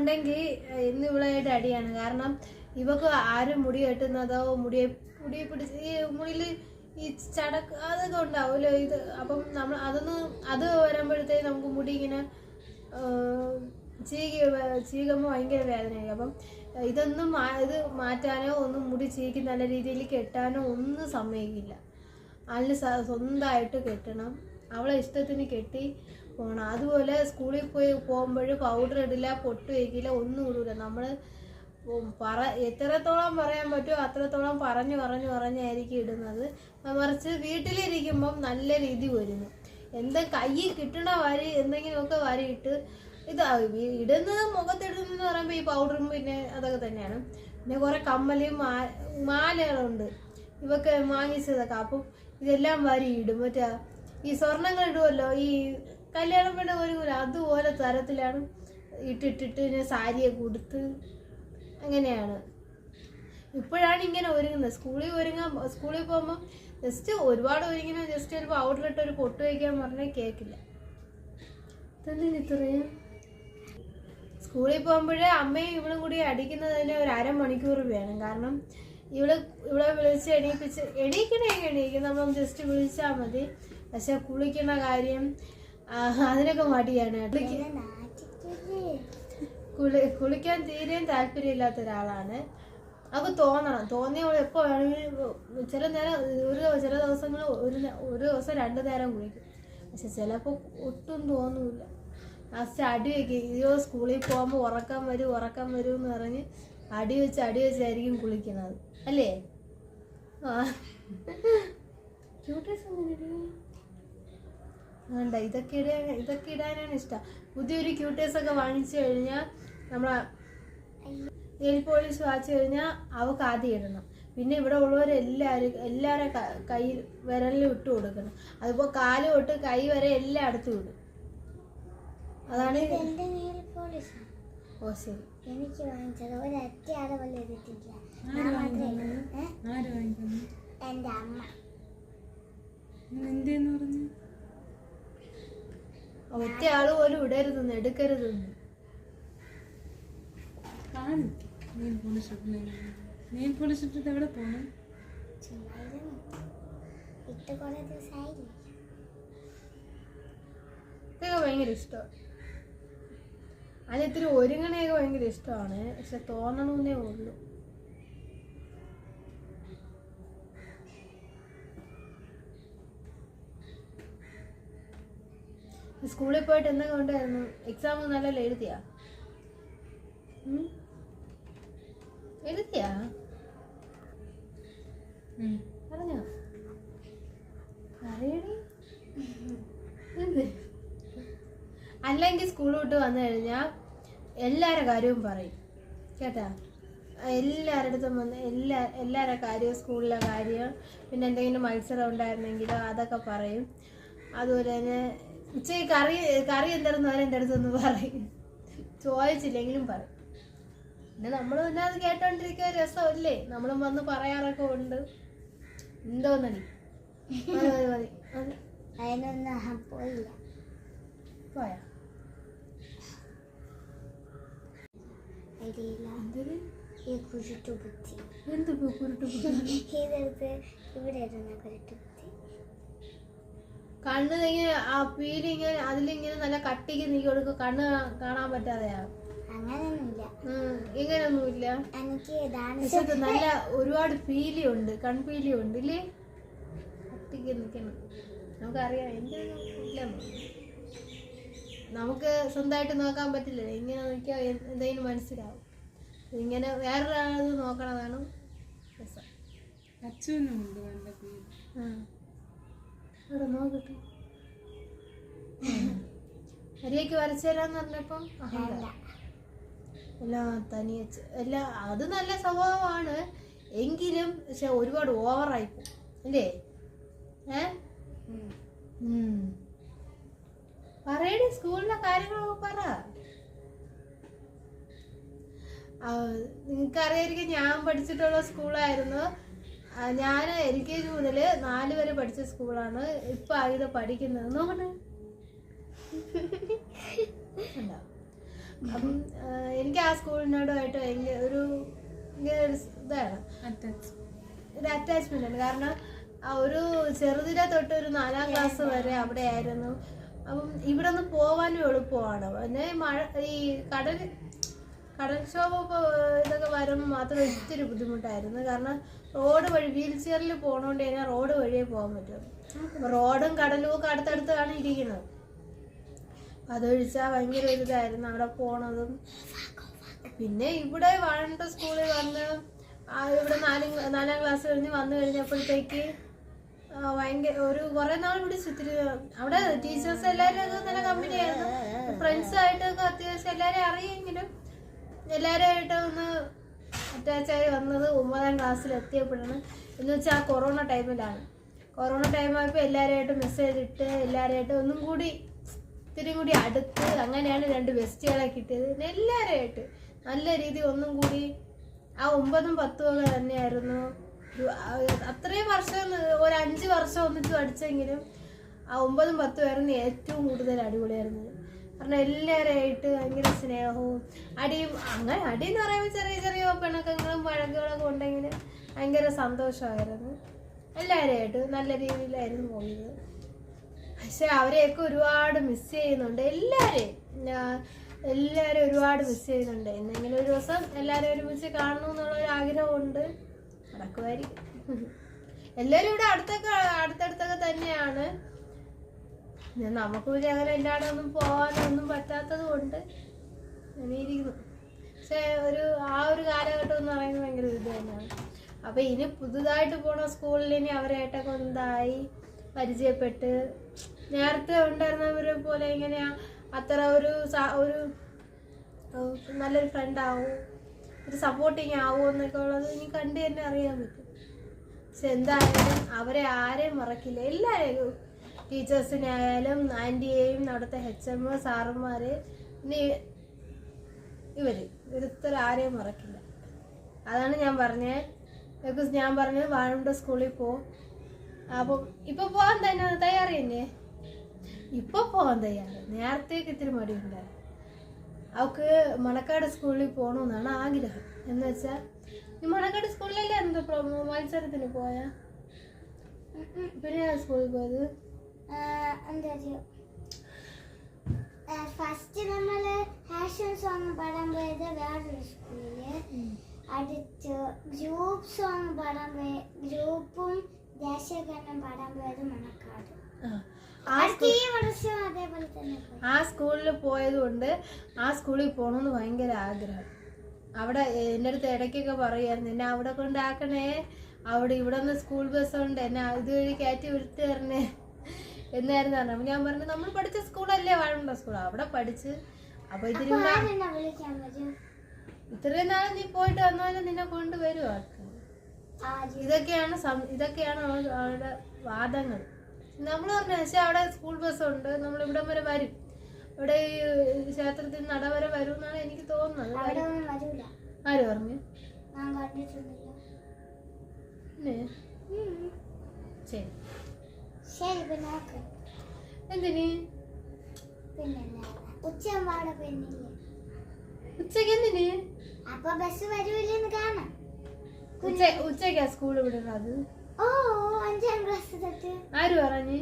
ഉണ്ടെങ്കിൽ ഇന്ന് ഇവളായിട്ട് അടിയാണ്. കാരണം ഇവക്ക് ആരും മുടി കെട്ടുന്നതോ മുടി പിടിച്ച് ഈ മുടിയിൽ ഈ ചടക്ക് അതൊക്കെ ഉണ്ടാവുമല്ലോ ഇത്. അപ്പം നമ്മൾ അത് വരുമ്പോഴത്തേക്ക് നമുക്ക് മുടി ഇങ്ങനെ ചീകുമ്പോൾ ഭയങ്കര വേദനയായി. അപ്പം ഇതൊന്നും ഇത് മാറ്റാനോ ഒന്നും മുടി ചീക്കി നല്ല രീതിയിൽ കെട്ടാനോ ഒന്നും സമ്മതിക്കില്ല. അതിന് സ്വന്തമായിട്ട് കെട്ടണം, അവളെ ഇഷ്ടത്തിന് കെട്ടി പോകണം. അതുപോലെ സ്കൂളിൽ പോകുമ്പോൾ പൗഡർ ഇടില്ല, പൊട്ട് വയ്ക്കില്ല, ഒന്നും ഇടില്ല. നമ്മൾ എത്രത്തോളം പറയാൻ പറ്റുമോ അത്രത്തോളം പറഞ്ഞായിരിക്കും ഇടുന്നത്. മറിച്ച് വീട്ടിലിരിക്കുമ്പം നല്ല രീതി വരുന്നു. കയ്യിൽ കിട്ടണ വരി എന്തെങ്കിലുമൊക്കെ വരിയിട്ട് ഇടുന്നത് മുഖത്തിടുന്നെന്ന് പറയുമ്പോൾ ഈ പൗഡറും പിന്നെ അതൊക്കെ തന്നെയാണ്. പിന്നെ കുറെ കമ്മലും മാലകളുണ്ട് ഇവക്ക് വാങ്ങിച്ചതൊക്കെ. അപ്പം ഇതെല്ലാം വരി ഇടും. മറ്റേ ഈ സ്വർണ്ണങ്ങൾ ഇടുമല്ലോ, ഈ കല്യാണം പെണ്ണ ഒരുങ്ങൂല അതുപോലെ തരത്തിലാണ് ഇട്ടിട്ട് സാരിയെ കൊടുത്ത് അങ്ങനെയാണ് ഇപ്പോഴാണ് ഇങ്ങനെ ഒരുങ്ങുന്നത്. സ്കൂളിൽ പോകുമ്പോൾ ജസ്റ്റ് ഒരുപാട് ഒരുങ്ങിന ജസ്റ്റ് ഒരു പൗഡർ ഇട്ട് ഒരു പൊട്ട് വയ്ക്കാൻ പറഞ്ഞാൽ കേൾക്കില്ല. തന്നെ ഇത്രയും സ്കൂളിൽ പോകുമ്പോഴേ അമ്മയും ഇവളും കൂടി അടിക്കുന്നതിന് ഒരു അരമണിക്കൂർ വേണം. കാരണം ഇവളെ വിളിച്ച് എണീക്കും. നമ്മൾ ജസ്റ്റ് വിളിച്ചാൽ മതി. പക്ഷെ കുളിക്കുന്ന കാര്യം അതിനൊക്കെ മടിയാണ്. കുളിക്കാൻ തീരെയും താല്പര്യമില്ലാത്ത ഒരാളാണ്. അവൾക്ക് തോന്നിയ എപ്പോൾ വേണമെങ്കിലും ചില ദിവസങ്ങൾ ഒരു ദിവസം 2 നേരം കുളിക്കും. പക്ഷെ ചിലപ്പോൾ ഒട്ടും തോന്നൂല. ലാസ്റ്റ് അടി വയ്ക്കും. ഇതോ സ്കൂളിൽ പോകുമ്പോൾ ഉറക്കം വരും എന്ന് പറഞ്ഞ് അടി വെച്ചായിരിക്കും കുളിക്കുന്നത് അല്ലേ? വേണ്ട, ഇതൊക്കെ ഇടാനാണ് ഇഷ്ടം. പുതിയൊരു ക്യൂട്ടേഴ്സൊക്കെ വാങ്ങിച്ചു കഴിഞ്ഞാൽ നമ്മളെ നെയിൽ പോളിഷ് വാങ്ങിച്ചു കഴിഞ്ഞാൽ അവൾക്ക് ആദ്യം ഇടണം. പിന്നെ ഇവിടെ ഉള്ളവരെല്ലാവരും കയ്യിൽ വിരലിൽ ഇട്ട് കൊടുക്കണം. അതിപ്പോൾ കാല് തൊട്ട് കൈ വരെ എല്ലായിടത്തും ഇടും. അതാണ്. ഓ ശരി. എനിക്ക് വാങ്ങിച്ചത് ഒരൊറ്റ ആളെ പോലെ എടുത്തിട്ടില്ല. എൻ്റെ അമ്മ. ഒറ്റ ആള് പോലും ഇടരുതെന്ന്, എടുക്കരുതെന്ന്. നെയിൽ പോളിഷ് ഇട്ടിട്ട് എവിടെ പോകണം? ഇതൊക്കെ ഭയങ്കര ഇഷ്ടമാണ്. അതിത്തിരി ഒരുങ്ങണയൊക്കെ ഭയങ്കര ഇഷ്ടമാണ്. പക്ഷെ തോന്നണമെന്നേ ഉള്ളൂ. സ്കൂളിൽ പോയിട്ട് എന്തൊക്കെ ഉണ്ടായിരുന്നു? എക്സാം നല്ലല്ലോ എഴുതിയാ? പറഞ്ഞോ? അറിയണേ. അല്ലെങ്കിൽ സ്കൂൾ വിട്ട് വന്നു കഴിഞ്ഞാൽ എല്ലാവരുടെ കാര്യവും പറയും കേട്ടാ. എല്ലാവരുടെ അടുത്തും വന്ന് എല്ലാവരുടെ കാര്യവും, സ്കൂളിലെ കാര്യം, പിന്നെ എന്തെങ്കിലും മത്സരം ഉണ്ടായിരുന്നെങ്കിലോ അതൊക്കെ പറയും. അതുപോലെ തന്നെ ഉച്ചയ്ക്ക് കറി എന്തായിരുന്നു എൻ്റെ അടുത്തൊന്ന് പറയും. ചോദിച്ചില്ലെങ്കിലും പറയും. പിന്നെ നമ്മൾ പിന്നെ അത് കേട്ടോണ്ടിരിക്കുക രസമല്ലേ? നമ്മളും വന്ന് പറയാറൊക്കെ ഉണ്ട്. എന്തോന്നടി മതി അതിനൊന്നും പോയില്ല. പോയാ കണ്ണ് ഇങ്ങനെ ആ പീലിങ്ങനെ അതിലിങ്ങനെ നല്ല കട്ടിക്ക് നീക്കി കൊടുക്കും. കണ്ണ് കാണാൻ പറ്റാതെയാ? അങ്ങനെയൊന്നുമില്ല. ഇങ്ങനെയൊന്നുമില്ല. എനിക്ക് നല്ല ഒരുപാട് പീലി ഉണ്ട്, കൺപീലി ഉണ്ട് ഇല്ലേ? കട്ടിക്ക് നിൽക്കണം. നമുക്കറിയാം. എൻ്റെ ഇല്ല, നമുക്ക് സ്വന്തമായിട്ട് നോക്കാൻ പറ്റില്ല. ഇങ്ങനെ നോക്കിയാൽ എന്തെങ്കിലും മനസ്സിലാവും. ഇങ്ങനെ വേറൊരാളത് നോക്കണതാണ് രസം. അവിടെ നോക്കട്ടെ. അരിയൊക്കെ വരച്ചു തരാന്ന് പറഞ്ഞപ്പം എല്ലാം തനിയച്ച് എല്ലാം അത് നല്ല സ്വഭാവമാണ്. എങ്കിലും പക്ഷെ ഒരുപാട് ഓവറായിപ്പോ അല്ലേ? പറയടി, സ്കൂളിലെ കാര്യങ്ങളൊക്കെ പറ. നിങ്ങൾക്കറിയായിരിക്കും ഞാൻ പഠിച്ചിട്ടുള്ള സ്കൂളായിരുന്നു. ഞാൻ LKG മുതൽ 4 വരെ പഠിച്ച സ്കൂളാണ്. ഇപ്പൊ ആയത് പഠിക്കുന്നത്. നോക്കണേ. അപ്പം എനിക്ക് ആ സ്കൂളിനോടുമായിട്ട് ഭയങ്കര ഒരു ഇതാണ്, ഒരു അറ്റാച്ച്മെന്റ് ഉണ്ട്. കാരണം ആ ഒരു ചെറുതിലെ തൊട്ട് ഒരു 4ാം ക്ലാസ് വരെ അവിടെ ആയിരുന്നു. അപ്പം ഇവിടെ നിന്ന് പോവാനും എളുപ്പമാണ്. പിന്നെ ഈ കടൽക്ഷോഭം ഇതൊക്കെ വരുമ്പോൾ മാത്രം ഒത്തിരി ബുദ്ധിമുട്ടായിരുന്നു. കാരണം റോഡ് വഴി വീൽ ചെയറിൽ പോകണോണ്ട് കഴിഞ്ഞാൽ റോഡ് വഴിയേ പോകാൻ പറ്റും. റോഡും കടലും ഒക്കെ അടുത്തടുത്താണ് ഇരിക്കുന്നത്. അതൊഴിച്ചാൽ ഭയങ്കര ഒരു ഇതായിരുന്നു അവിടെ പോണതും. പിന്നെ ഇവിടെ വാഴണ്ട സ്കൂളിൽ വന്ന് ഇവിടെ 4ാം ക്ലാസ് കഴിഞ്ഞ് വന്നു കഴിഞ്ഞപ്പോഴത്തേക്ക് ഭയങ്കര ഒരു കുറെ നാൾ പിടിച്ചിത്തിരി. അവിടെ ടീച്ചേഴ്സ് എല്ലാവരും നല്ല കമ്പനിയായിരുന്നു. ഫ്രണ്ട്സായിട്ടൊക്കെ അത്യാവശ്യം എല്ലാവരെയും അറിയെങ്കിലും എല്ലാവരുമായിട്ട് ഒന്ന് അറ്റാച്ചായി വന്നത് 9ാം ക്ലാസ്സിൽ എത്തിയപ്പോഴാണ്. എന്ന് വെച്ചാൽ ആ കൊറോണ ടൈമിലാണ്. കൊറോണ ടൈമായപ്പോൾ എല്ലാവരുമായിട്ട് മെസ്സേജ് ഇട്ട് എല്ലാവരുമായിട്ട് ഒന്നും കൂടി ഇത്തിരി കൂടി അടുത്ത് അങ്ങനെയാണ് 2 ബെസ്റ്റുകളെ കിട്ടിയത്. എല്ലാവരുമായിട്ട് നല്ല രീതി ഒന്നും കൂടി ആ 9ഉം 10ഉം ഒക്കെ തന്നെയായിരുന്നു. അത്രയും വർഷം ഒരു 5 വർഷം ഒന്നിച്ച് പഠിച്ചെങ്കിലും ആ 9ഉം 10ഉം ആയിരുന്നു ഏറ്റവും കൂടുതൽ അടിപൊളിയായിരുന്നത്. കാരണം എല്ലാവരുമായിട്ട് ഭയങ്കര സ്നേഹവും അടിയും. അങ്ങനെ അടിയെന്ന് പറയുമ്പോൾ ചെറിയ ചെറിയ പിണക്കങ്ങളും വഴക്കുകളൊക്കെ ഉണ്ടെങ്കിൽ ഭയങ്കര സന്തോഷമായിരുന്നു. എല്ലാവരുമായിട്ട് നല്ല രീതിയിലായിരുന്നു പോയത്. പക്ഷെ അവരെയൊക്കെ ഒരുപാട് മിസ് ചെയ്യുന്നുണ്ട്. എല്ലാവരും ഒരുപാട് മിസ് ചെയ്യുന്നുണ്ട്. എന്തെങ്കിലും ഒരു ദിവസം എല്ലാവരും ഒരുമിച്ച് കാണണം എന്നുള്ളൊരു ആഗ്രഹമുണ്ട്. നടക്കുമായിരിക്കും. എല്ലാവരും ഇവിടെ അടുത്തടുത്തൊക്കെ തന്നെയാണ്. നമുക്ക് പിന്നെ അങ്ങനെ എല്ലാവരും ഒന്നും പോകാനൊന്നും പറ്റാത്തത് കൊണ്ട് അങ്ങനെ ഇരിക്കുന്നു. പക്ഷെ ആ ഒരു കാലഘട്ടം എന്ന് പറയുന്നത് ഭയങ്കര ഇത് തന്നെയാണ്. അപ്പം ഇനി പുതുതായിട്ട് പോണ സ്കൂളിൽ ഇനി അവരായിട്ടൊക്കെ എന്തായി പരിചയപ്പെട്ട് നേരത്തെ ഉണ്ടായിരുന്നവരെ പോലെ ഇങ്ങനെയാ അത്ര ഒരു നല്ലൊരു ഫ്രണ്ട് ആവും, ഒരു സപ്പോർട്ടിങ് ആവും എന്നൊക്കെ ഉള്ളത് ഇനി കണ്ട് തന്നെ അറിയാൻ പറ്റും. പക്ഷെ എന്തായാലും അവരെ ആരെയും മറക്കില്ല. എല്ലാവരെയും ടീച്ചേഴ്സിനെ ആയാലും ആൻറ്റിയെയും അവിടുത്തെ HM സാറന്മാര് പിന്നെ ഇവരിത്ര ആരെയും മറക്കില്ല. അതാണ് ഞാൻ പറഞ്ഞത് വാഴമുണ്ട സ്കൂളിൽ പോകും. അപ്പം ഇപ്പൊ പോകാൻ തന്നെ തയ്യാറ് തന്നെ. ഇപ്പൊ പോകാൻ തയ്യാറ്. നേരത്തേക്ക് ഇത്തിരി മടിയുണ്ടായിരുന്നു. അവൾക്ക് മണക്കാട് സ്കൂളിൽ പോകണമെന്നാണ് ആഗ്രഹം. എന്ന് വെച്ചാൽ ഈ മണക്കാട് സ്കൂളിലല്ലേ എന്തോ മത്സരത്തിന് പോയാ? പിന്നെ സ്കൂളിൽ പോയത് ഫസ്റ്റ് നമ്മള് ഹാഷൻ സോങ് പാടാൻ പോയത് വേറൊരു സ്കൂളില്. അടുത്ത് ഗ്രൂപ്പ് സോങ് പാടാൻ പോയ ഗ്രൂപ്പും ദേശീയഗാനം പാടാൻ പോയത് മണക്കാട്. ആ സ്കൂളിൽ പോയത് കൊണ്ട് ആ സ്കൂളിൽ പോകണമെന്ന് ഭയങ്കര ആഗ്രഹം. അവിടെ എൻ്റെ അടുത്ത് ഇടയ്ക്കൊക്കെ പറയുമായിരുന്നു, എന്നെ അവിടെ കൊണ്ടാക്കണേ, ഇവിടെ നിന്ന് സ്കൂൾ ബസ്സുണ്ട്, എന്നെ ഇതുവഴി കയറ്റി വിട്ട് തരണേ എന്നായിരുന്നു പറഞ്ഞു. അപ്പം ഞാൻ പറഞ്ഞു നമ്മൾ പഠിച്ച സ്കൂളല്ലേ വാഴമുണ്ട സ്കൂൾ, അവിടെ പഠിച്ച്. അപ്പൊ ഇത്രയും നാൾ നീ പോയിട്ട് വന്നാലും നിന്നെ കൊണ്ടുവരും ആൾക്കാർ. ഇതൊക്കെയാണ് അവരുടെ വാദങ്ങൾ. നമ്മൾ പറഞ്ഞു പക്ഷെ അവിടെ സ്കൂൾ ബസ്സുണ്ട്, നമ്മൾ ഇവിടം വരെ വരും, ഇവിടെ ഈ ക്ഷേത്രത്തിൽ നട വരെ വരും എന്നാണ് എനിക്ക് തോന്നുന്നത്. ആര് പറഞ്ഞു? എന്തിന് ഉച്ചക്ക് എന്തിന്? ഉച്ചക്കാ സ്കൂള് വിടുന്നത്? ആര് പറഞ്ഞു?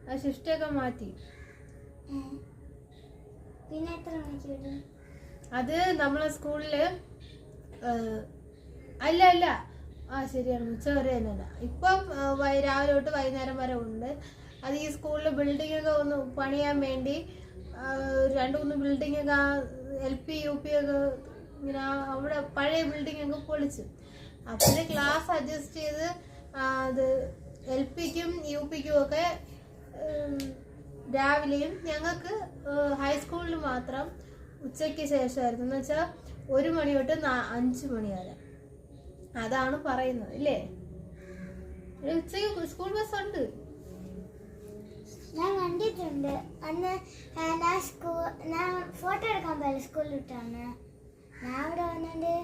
ആ ഷിഫ്റ്റൊക്കെ മാറ്റി. അത് നമ്മളെ സ്കൂളില് അല്ല ശരിയാണ്, ഉച്ച വരെ തന്നെയല്ല. ഇപ്പം രാവിലെ തൊട്ട് വൈകുന്നേരം വരെ ഉണ്ട്. അത് ഈ സ്കൂളിൽ ബിൽഡിംഗ് ഒക്കെ ഒന്ന് പണിയാൻ വേണ്ടി 2-3 ബിൽഡിംഗ് ഒക്കെ LP UP ഒക്കെ ഇങ്ങനെ അവിടെ പഴയ ബിൽഡിംഗ് ഒക്കെ പൊളിച്ചു. അപ്പോൾ ക്ലാസ് അഡ്ജസ്റ്റ് ചെയ്ത് അത് LPക്കും UPക്കും ഒക്കെ രാവിലെയും ഞങ്ങൾക്ക് ഹൈസ്കൂളിൽ മാത്രം ഉച്ചയ്ക്ക് ശേഷമായിരുന്നു. എന്ന് വെച്ചാൽ 1 മണി തൊട്ട് 5 മണി വരെ. അതാണ് പറയുന്നത് ഇല്ലേ? ഉച്ചയ്ക്ക് സ്കൂൾ ബസ് ഉണ്ട്. ഞാൻ കണ്ടിട്ടുണ്ട്. അന്ന് ഞാൻ ഫോട്ടോ എടുക്കാൻ പോയത് സ്കൂളിൽ വിട്ടാണ്. ഞാൻ അവിടെ വന്നിട്ട്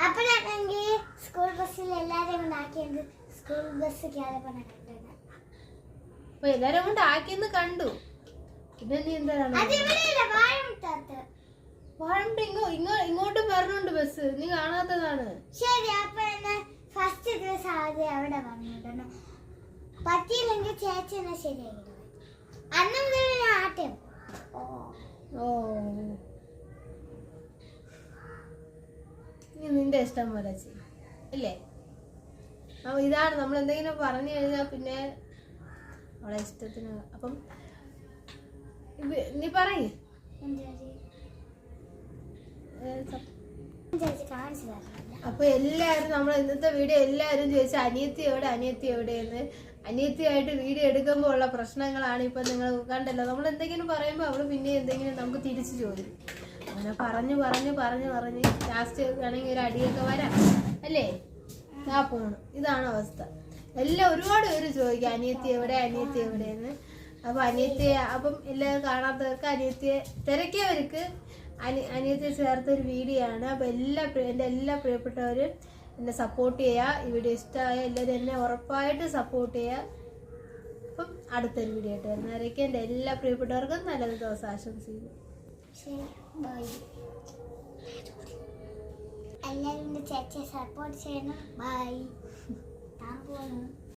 അപ്പോഴാണെങ്കിൽ സ്കൂൾ ബസ്സിൽ എല്ലാരെയും കൊണ്ടാക്കിയത് സ്കൂൾ ബസ് കയറപ്പണ കണ്ടത്. അപ്പൊ എല്ലാരും കൊണ്ട് ആക്കിയെന്ന് കണ്ടു. പിന്നെ നീ എന്താണ് അതിവിടെയില്ല, വാഴമുട്ടത്ത്. വാഴണ്ട് ഇങ്ങോട്ടും വരണുണ്ട് ബസ്, നീ കാണാത്തതാണ്. ശരി, അപ്പൊ എന്നെ ഫസ്റ്റ് ദിവസം ആദ്യം അവിടെ വന്നിടണം. പറ്റിയില്ലെങ്കിൽ ചേച്ചി എന്നെ ശരിയാക്കി അന്ന് മുതൽ ഞാൻ ആട്ടം. ഓ നീ നിന്റെ ഇഷ്ടം പോലെ ചെയ്യും അല്ലേ? ഇതാണ് നമ്മൾ എന്തെങ്കിലും പറഞ്ഞു കഴിഞ്ഞാൽ പിന്നെ അവളെ ഇഷ്ടത്തിന്. അപ്പം നീ പറയ്. അപ്പൊ എല്ലാരും നമ്മൾ ഇന്നത്തെ വീഡിയോ എല്ലാരും ചോദിച്ച അനിയത്തി എവിടെയെന്ന്. അനിയത്തിയായിട്ട് വീഡിയോ എടുക്കുമ്പോൾ ഉള്ള പ്രശ്നങ്ങളാണ് ഇപ്പൊ നിങ്ങൾ കണ്ടല്ലോ. നമ്മൾ എന്തെങ്കിലും പറയുമ്പോൾ അവള് പിന്നെ എന്തെങ്കിലും നമുക്ക് തിരിച്ചു ചോദിക്കും. അങ്ങനെ പറഞ്ഞു ലാസ്റ്റ് വേണമെങ്കിൽ ഒരു അടിയൊക്കെ വരാം അല്ലേ? ആ പോണ്. ഇതാണ് അവസ്ഥ. എല്ലാം ഒരുപാട് പേര് ചോദിക്കും അനിയത്തി എവിടെയെന്ന്. അപ്പൊ അപ്പം എല്ലാവരും കാണാത്തവർക്ക് അനിയത്തിയെ തിരക്കിയവർക്ക് അനിയത്തിയെ ചേർത്തൊരു വീഡിയോ ആണ്. അപ്പൊ എൻ്റെ എല്ലാ പ്രിയപ്പെട്ടവരും എന്നെ സപ്പോർട്ട് ചെയ്യുക. ഈ വീഡിയോ ഇഷ്ടമായ എല്ലാവരും എന്നെ ഉറപ്പായിട്ട് സപ്പോർട്ട് ചെയ്യുക. അപ്പം അടുത്തൊരു വീഡിയോ ആയിട്ട് വരുന്നവരേക്കും എൻ്റെ എല്ലാ പ്രിയപ്പെട്ടവർക്കും നല്ലൊരു ദിവസം ആശംസിക്കുന്നു. എല്ലാവരും ചേച്ചിയെ സപ്പോർട്ട് ചെയ്യണം. ബൈ. ഞാൻ പോണു.